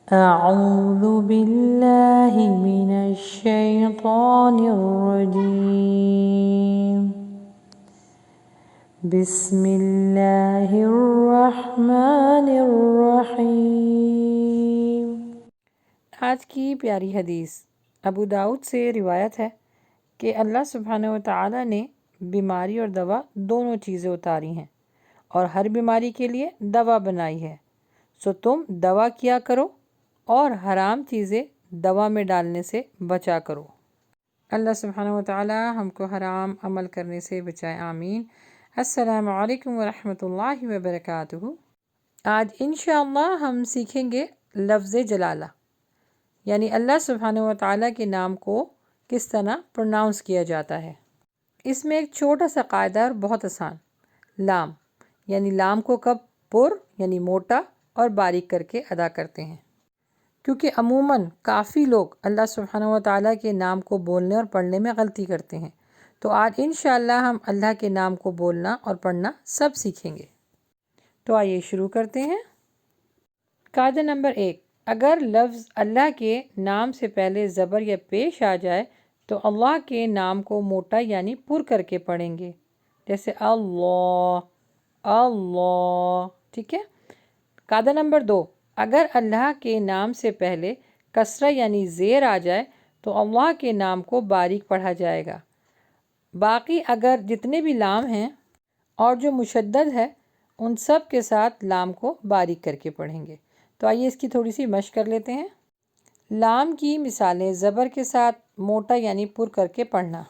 أعوذ بالله من الشيطان الرجيم بسم الله الرحمن الرحیم۔ آج کی پیاری حدیث ابو داؤد سے روایت ہے کہ اللہ سبحانہ و تعالی نے بیماری اور دوا دونوں چیزیں اتاری ہیں اور ہر بیماری کے لیے دوا بنائی ہے، سو تم دوا کیا کرو اور حرام چیزیں دوا میں ڈالنے سے بچا کرو۔ اللہ سبحانہ و تعالی ہم کو حرام عمل کرنے سے بچائے، آمین۔ السلام علیکم ورحمۃ اللہ وبرکاتہ۔ آج انشاءاللہ ہم سیکھیں گے لفظ جلالہ، یعنی اللہ سبحانہ و تعالی کے نام کو کس طرح پروناؤنس کیا جاتا ہے۔ اس میں ایک چھوٹا سا قاعدہ اور بہت آسان، لام، یعنی لام کو کب پر یعنی موٹا اور باریک کر کے ادا کرتے ہیں، کیونکہ عموماً کافی لوگ اللہ سبحانہ و تعالیٰ کے نام کو بولنے اور پڑھنے میں غلطی کرتے ہیں، تو آج انشاءاللہ ہم اللہ کے نام کو بولنا اور پڑھنا سب سیکھیں گے۔ تو آئیے شروع کرتے ہیں۔ قاعدہ نمبر 1، اگر لفظ اللہ کے نام سے پہلے زبر یا پیش آ جائے تو اللہ کے نام کو موٹا یعنی پر کر کے پڑھیں گے، جیسے اللہ، اللہ، ٹھیک ہے۔ قاعدہ نمبر 2، اگر اللہ کے نام سے پہلے کسرہ یعنی زیر آ جائے تو اللہ کے نام کو باریک پڑھا جائے گا۔ باقی اگر جتنے بھی لام ہیں اور جو مشدد ہے ان سب کے ساتھ لام کو باریک کر کے پڑھیں گے۔ تو آئیے اس کی تھوڑی سی مشق کر لیتے ہیں۔ لام کی مثالیں، زبر کے ساتھ موٹا یعنی پر کر کے پڑھنا۔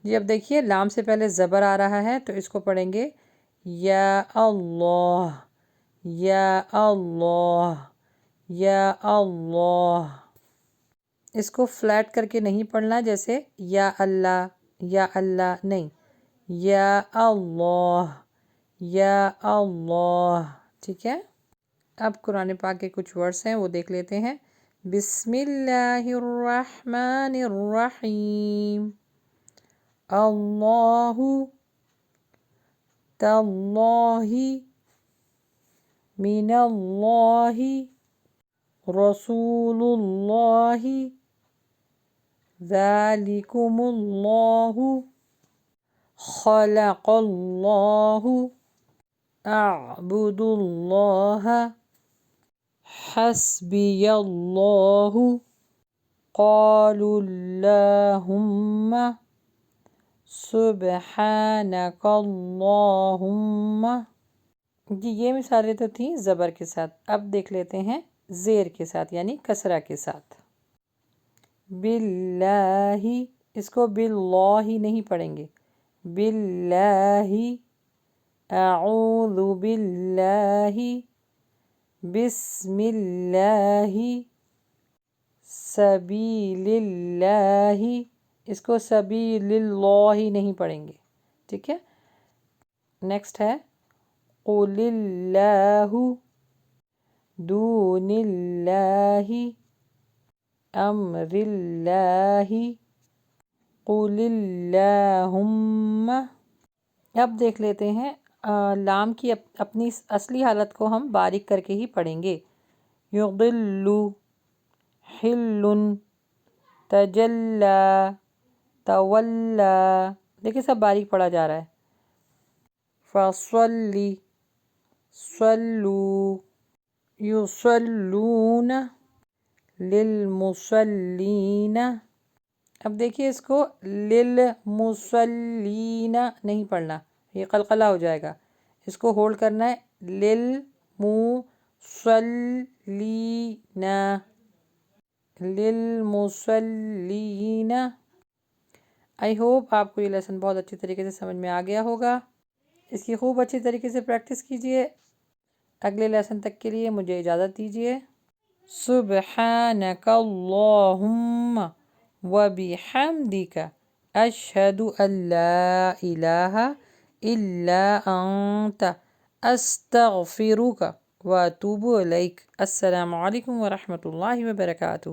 جی اب دیکھیے، لام سے پہلے زبر آ رہا ہے تو اس کو پڑھیں گے یا اللہ، یا اللہ، یا اللہ۔ اس کو فلیٹ کر کے نہیں پڑھنا، جیسے یا اللہ، یا اللہ، نہیں، یا اللہ، یا اللہ، ٹھیک ہے۔ اب قرآن پاک کے کچھ ورڈس ہیں وہ دیکھ لیتے ہیں۔ بسم اللہ الرحمن الرحیم، اللہ، تاللہ، من اللہ، رسول اللہ، ذالکم اللہ، خلق اللہ، اعبد اللہ، حسبی اللہ، قالوا اللہم، سبحانک اللہم۔ جی یہ مثالیں تو تھیں زبر کے ساتھ، اب دیکھ لیتے ہیں زیر کے ساتھ یعنی کسرہ کے ساتھ۔ باللہ، اس کو باللہ نہیں پڑھیں گے، باللہ، اعوذ باللہ، بسم اللہ، سبیل اللہ، اس کو سبیل اللہ نہیں پڑھیں گے، ٹھیک ہے۔ نیکسٹ ہے قل اللہ، دون اللہ، امر اللہ، قل اللہم۔ اب دیکھ لیتے ہیں لام کی اپنی اصلی حالت کو ہم باریک کر کے ہی پڑھیں گے۔ یضل، حل، تجلی، تولی، دیکھیں سب باریک پڑھا جا رہا ہے۔ فصلی، صلو، یصلون، للمصلین۔ اب دیکھیے اس کو للمصلین نہیں پڑھنا، یہ قلقلہ ہو جائے گا، اس کو ہولڈ کرنا ہے، للمصلین، للمصلین۔ آئی ہوپ آپ کو یہ لیسن بہت اچھی طریقے سے سمجھ میں آ گیا ہوگا۔ اس کی خوب اچھی طریقے سے پریکٹس کیجئے۔ اگلے لیسن تک کے لیے مجھے اجازت دیجیے۔ سبحانک اللہم وبحمدک، اشہد ان لا الہ الا انت، استغفرک واتوب الیک۔ السلام علیکم ورحمۃ اللہ وبرکاتہ۔